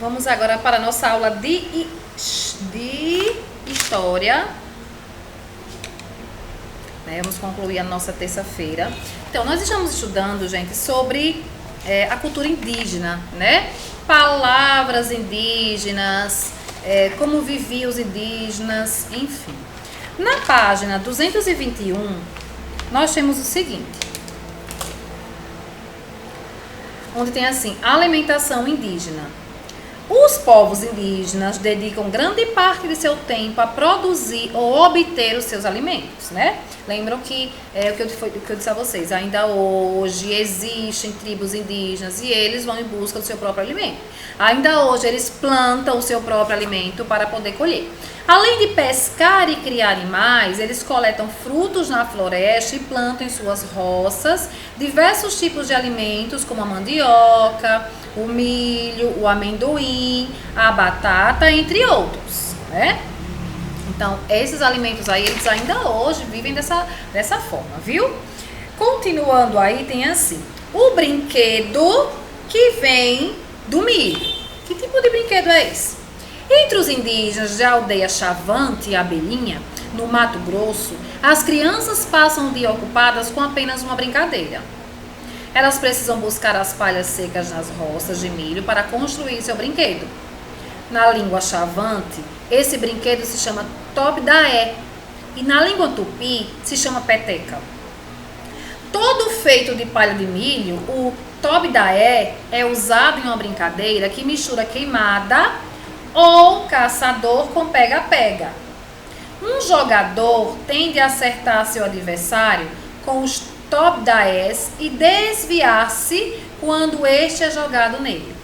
Vamos agora para a nossa aula de História. Vamos concluir a nossa terça-feira. Então, nós estamos estudando, gente, sobre a cultura indígena, né? Palavras indígenas, como viviam os indígenas, enfim. Na página 221, nós temos o seguinte, onde tem assim, alimentação indígena. Os povos indígenas dedicam grande parte de seu tempo a produzir ou obter os seus alimentos, né? Lembram que o que eu disse a vocês, ainda hoje existem tribos indígenas e eles vão em busca do seu próprio alimento. Ainda hoje eles plantam o seu próprio alimento para poder colher. Além de pescar e criar animais, eles coletam frutos na floresta e plantam em suas roças diversos tipos de alimentos, como a mandioca, o milho, o amendoim, a batata, entre outros, né? Então, esses alimentos aí, eles ainda hoje vivem dessa forma, viu? Continuando aí, tem assim, o brinquedo que vem do milho. Que tipo de brinquedo é esse? Entre os indígenas da aldeia Chavante e Abelhinha, no Mato Grosso, as crianças passam o dia ocupadas com apenas uma brincadeira. Elas precisam buscar as palhas secas nas roças de milho para construir seu brinquedo. Na língua Chavante, esse brinquedo se chama Tobidaé e na língua Tupi se chama peteca. Todo feito de palha de milho, o Tobidaé é usado em uma brincadeira que mistura queimada ou caçador com pega-pega. Um jogador tende a acertar seu adversário com os Tobidaés e desviar-se quando este é jogado nele.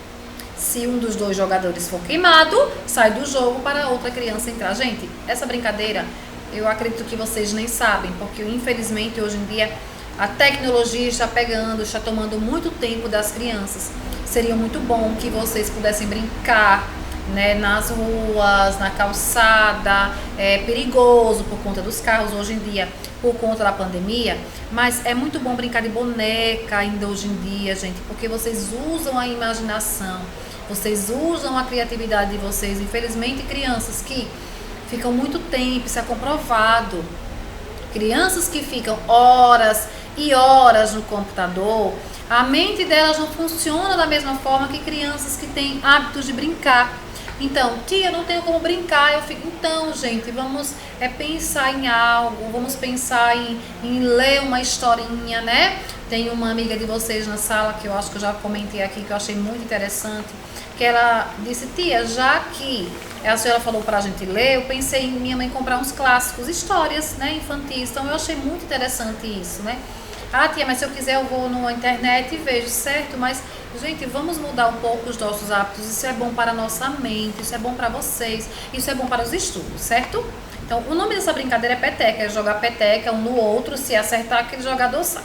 Se um dos dois jogadores for queimado, sai do jogo para outra criança entrar. Gente, essa brincadeira eu acredito que vocês nem sabem, porque infelizmente hoje em dia a tecnologia está pegando, está tomando muito tempo das crianças. Seria muito bom que vocês pudessem brincar, né, nas ruas, na calçada. É perigoso por conta dos carros hoje em dia, por conta da pandemia, mas é muito bom brincar de boneca ainda hoje em dia, gente, porque vocês usam a imaginação, vocês usam a criatividade de vocês. Infelizmente, crianças que ficam muito tempo, isso é comprovado, crianças que ficam horas e horas no computador, a mente delas não funciona da mesma forma que crianças que têm hábitos de brincar. Então, tia, não tenho como brincar. Eu fico, então, gente, vamos pensar em algo, vamos pensar em ler uma historinha, né? Tem uma amiga de vocês na sala, que eu acho que eu já comentei aqui, que eu achei muito interessante, que ela disse, tia, já que a senhora falou pra gente ler, eu pensei em minha mãe comprar uns clássicos, histórias, né, infantis. Então, eu achei muito interessante isso, né? Ah, tia, mas se eu quiser eu vou na internet e vejo, certo? Mas, gente, vamos mudar um pouco os nossos hábitos. Isso é bom para a nossa mente, isso é bom para vocês, isso é bom para os estudos, certo? Então, o nome dessa brincadeira é peteca, é jogar peteca um no outro, se acertar aquele jogador sai.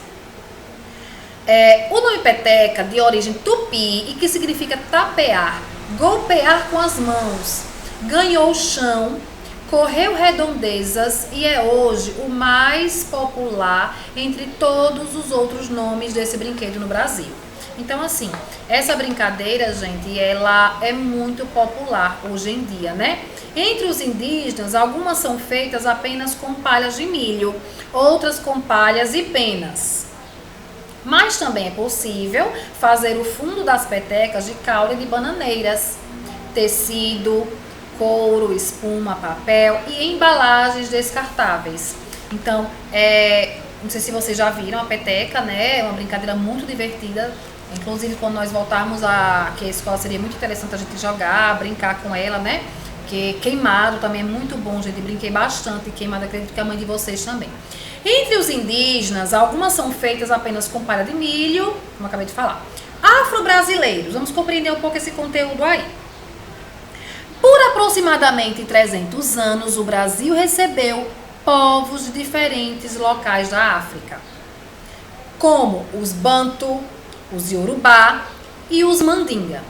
O nome peteca, de origem tupi e que significa tapear, golpear com as mãos, ganhou o chão, correu redondezas e é hoje o mais popular entre todos os outros nomes desse brinquedo no Brasil. Então, assim, essa brincadeira, gente, ela é muito popular hoje em dia, né? Entre os indígenas, algumas são feitas apenas com palhas de milho, outras com palhas e penas. Mas também é possível fazer o fundo das petecas de caule de bananeiras, tecido, couro, espuma, papel e embalagens descartáveis. Então, não sei se vocês já viram a peteca, né? É uma brincadeira muito divertida. Inclusive, quando nós voltarmos aqui à escola, seria muito interessante a gente jogar, brincar com ela, né? Porque queimado também é muito bom, gente. Brinquei bastante queimado, acredito que a mãe de vocês também. Entre os indígenas, algumas são feitas apenas com palha de milho, como eu acabei de falar. Afro-brasileiros, vamos compreender um pouco esse conteúdo aí. Por aproximadamente 300 anos, o Brasil recebeu povos de diferentes locais da África, como os Bantu, os Yorubá e os Mandinga.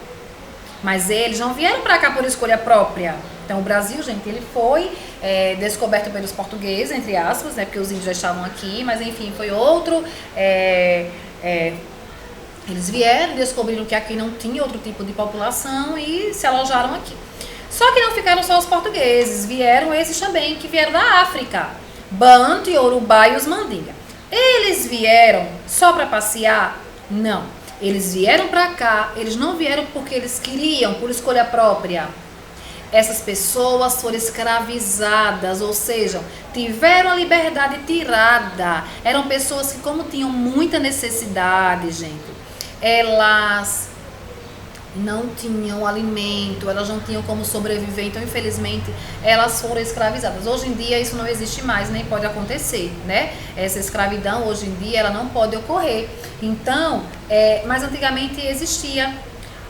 Mas eles não vieram para cá por escolha própria. Então, o Brasil, gente, ele foi descoberto pelos portugueses, entre aspas, né, porque os índios já estavam aqui, mas enfim, foi outro Eles vieram, descobriram que aqui não tinha outro tipo de população e se alojaram aqui. Só que não ficaram só os portugueses, vieram esses também, que vieram da África. Banto, Yorubá e os Mandinga. Eles vieram só para passear? Não. Eles vieram para cá, eles não vieram porque eles queriam, por escolha própria. Essas pessoas foram escravizadas, ou seja, tiveram a liberdade tirada. Eram pessoas que, como tinham muita necessidade, gente, elas não tinham alimento, elas não tinham como sobreviver, então infelizmente elas foram escravizadas. Hoje em dia isso não existe mais, nem pode acontecer, né? Essa escravidão hoje em dia ela não pode ocorrer. Então, mas antigamente existia.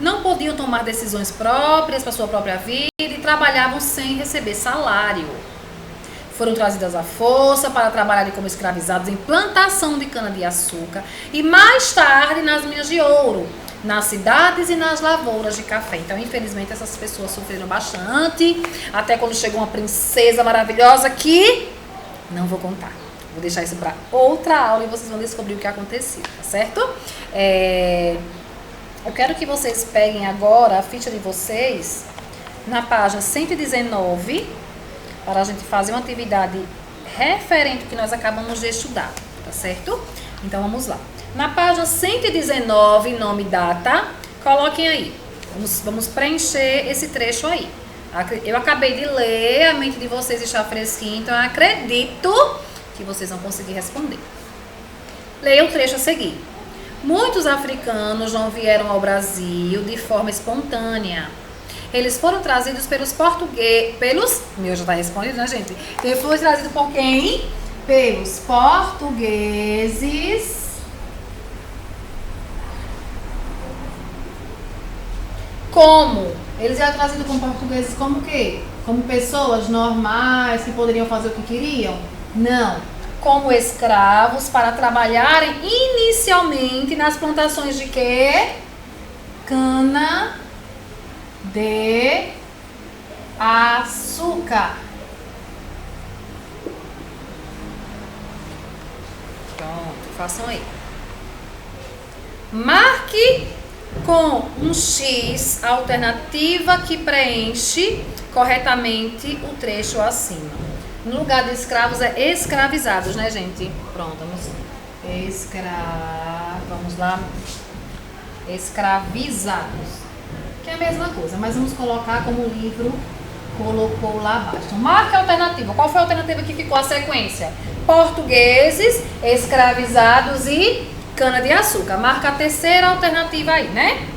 Não podiam tomar decisões próprias para sua própria vida e trabalhavam sem receber salário. Foram trazidas à força para trabalharem como escravizados em plantação de cana-de-açúcar e mais tarde nas minas de ouro, nas cidades e nas lavouras de café. Então, infelizmente, essas pessoas sofreram bastante, até quando chegou uma princesa maravilhosa que não vou contar. Vou deixar isso para outra aula e vocês vão descobrir o que aconteceu, tá certo? Eu quero que vocês peguem agora a ficha de vocês na página 119 para a gente fazer uma atividade referente ao que nós acabamos de estudar, tá certo? Então vamos lá. Na página 119, nome e data, coloquem aí. Vamos preencher esse trecho aí. Eu acabei de ler, a mente de vocês está fresquinha, então eu acredito que vocês vão conseguir responder. Leia o trecho a seguir. Muitos africanos não vieram ao Brasil de forma espontânea. Eles foram trazidos pelos portugueses. Meu, já tá respondido, né, gente? Eles foram trazidos por quem? Pelos portugueses. Como? Eles eram trazidos como portugueses como o quê? Como pessoas normais que poderiam fazer o que queriam? Não. Como escravos para trabalharem inicialmente nas plantações de quê? Cana de açúcar. Pronto, façam aí. Marque com um X a alternativa que preenche corretamente o trecho acima. No lugar de escravos é escravizados, né, gente? Pronto, vamos lá. Escravizados. Que é a mesma coisa, mas vamos colocar como o livro colocou lá abaixo. Então, marque a alternativa. Qual foi a alternativa que ficou a sequência? Portugueses, escravizados e cana-de-açúcar. Marca a terceira alternativa aí, né?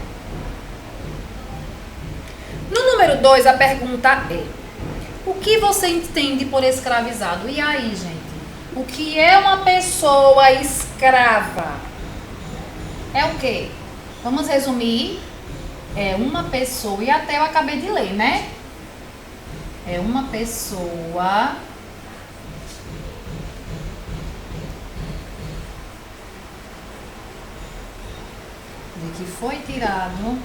No número 2, a pergunta é: o que você entende por escravizado? E aí, gente? O que é uma pessoa escrava? É o quê? Vamos resumir. É uma pessoa, e até eu acabei de ler, né? É uma pessoa de que foi tirado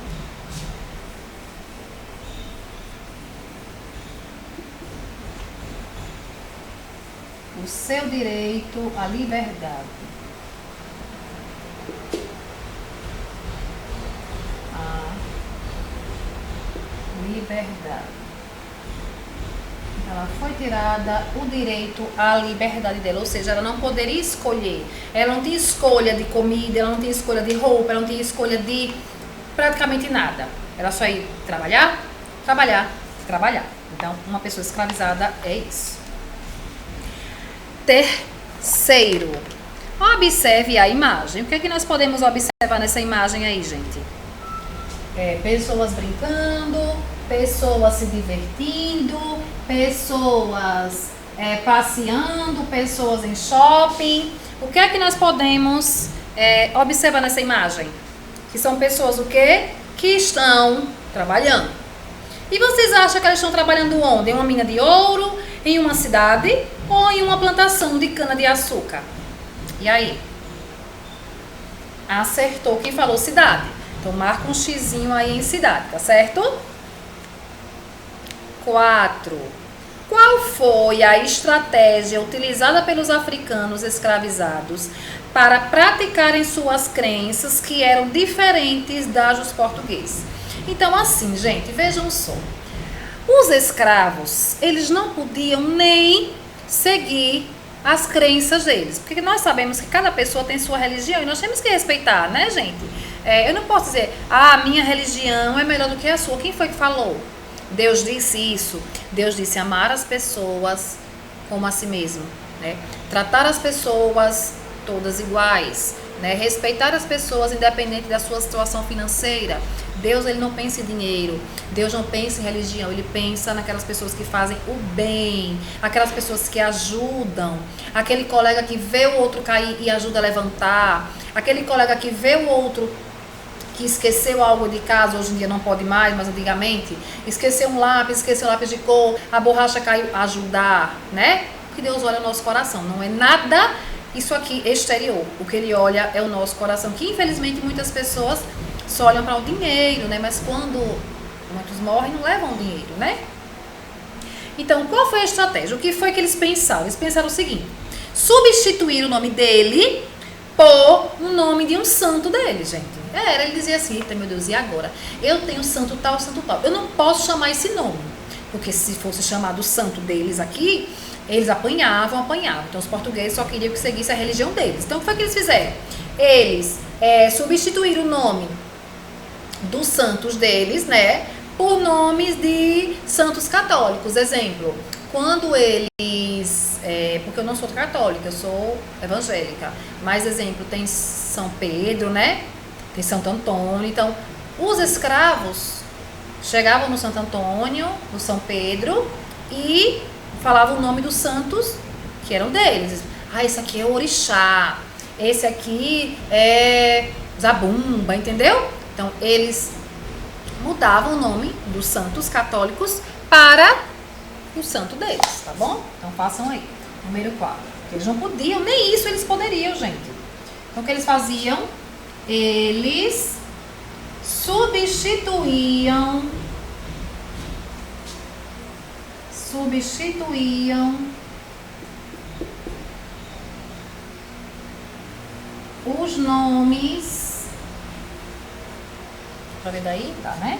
o seu direito à liberdade. Liberdade. Ela foi tirada o direito à liberdade dela, ou seja, ela não poderia escolher. Ela não tinha escolha de comida, ela não tinha escolha de roupa, ela não tinha escolha de praticamente nada. Ela só ia trabalhar, trabalhar, trabalhar. Então, uma pessoa escravizada é isso. Terceiro, observe a imagem. O que é que nós podemos observar nessa imagem aí, gente? Pessoas brincando, pessoas se divertindo, pessoas passeando, pessoas em shopping. O que é que nós podemos observar nessa imagem? Que são pessoas o quê? Que estão trabalhando. E vocês acham que elas estão trabalhando onde? Em uma mina de ouro, em uma cidade ou em uma plantação de cana-de-açúcar? E aí? Acertou quem falou cidade. Então, marca um xizinho aí em cidade, tá certo? 4. Qual foi a estratégia utilizada pelos africanos escravizados para praticarem suas crenças que eram diferentes das dos portugueses. Então, assim, gente, vejam só. Os escravos, eles não podiam nem seguir as crenças deles, porque nós sabemos que cada pessoa tem sua religião e nós temos que respeitar, né, gente? Eu não posso dizer, a minha religião é melhor do que a sua. Quem foi que falou? Deus disse isso. Deus disse amar as pessoas como a si mesmo, né? Tratar as pessoas todas iguais, né? Respeitar as pessoas independente da sua situação financeira. Deus, ele não pensa em dinheiro, Deus não pensa em religião, ele pensa naquelas pessoas que fazem o bem, aquelas pessoas que ajudam, aquele colega que vê o outro cair e ajuda a levantar, aquele colega que vê o outro que esqueceu algo de casa, hoje em dia não pode mais, mas antigamente, esqueceu um lápis de cor, a borracha caiu, ajudar, né? Porque Deus olha o nosso coração, não é nada isso aqui exterior, o que ele olha é o nosso coração, que infelizmente muitas pessoas só olham para o dinheiro, né? Mas quando muitos morrem, não levam o dinheiro, né? Então, qual foi a estratégia? O que foi que eles pensaram? Eles pensaram o seguinte: substituir o nome dele por o nome de um santo dele, gente. Ele dizia assim, eita, meu Deus, e agora? Eu tenho santo tal. Eu não posso chamar esse nome, porque se fosse chamado o santo deles aqui, eles apanhavam. Então, os portugueses só queriam que seguisse a religião deles. Então, o que foi que eles fizeram? Eles substituíram o nome dos santos deles, né, por nomes de santos católicos. Exemplo, quando eles, porque eu não sou católica, eu sou evangélica, mas exemplo, tem São Pedro, né, tem Santo Antônio. Então, os escravos chegavam no Santo Antônio, no São Pedro, e falavam o nome dos santos que eram deles. Esse aqui é o orixá, esse aqui é Zabumba, entendeu? Então, eles mudavam o nome dos santos católicos para o santo deles, tá bom? Então, façam aí. Número 4. Eles não podiam, nem isso eles poderiam, gente. Então, o que eles faziam? Eles substituíam os nomes. Pra ver daí? Tá, né?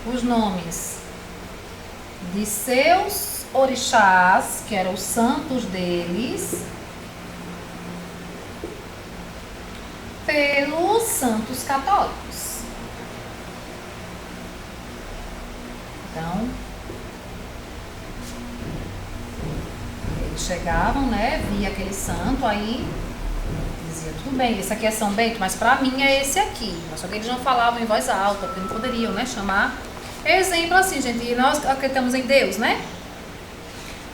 Os nomes de seus orixás, que eram os santos deles, pelos santos católicos. Então, eles chegavam, né? Via aquele santo, aí dizia, tudo bem, esse aqui é São Bento, mas pra mim é esse aqui. Mas só que eles não falavam em voz alta, porque não poderiam, né, chamar. Exemplo assim, gente, nós acreditamos em Deus, né?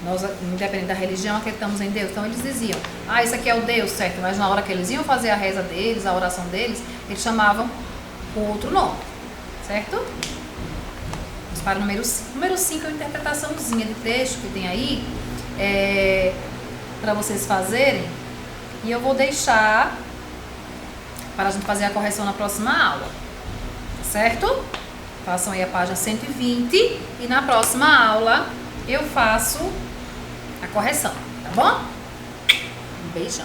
Nós, independente da religião, acreditamos em Deus. Então eles diziam, esse aqui é o Deus, certo? Mas na hora que eles iam fazer a reza deles, a oração deles, eles chamavam com outro nome, certo? Vamos para o número 5. Número 5 é uma interpretaçãozinha de texto que tem aí, para vocês fazerem. E eu vou deixar para a gente fazer a correção na próxima aula, certo? Façam aí a página 120 e na próxima aula eu faço a correção, tá bom? Um beijão.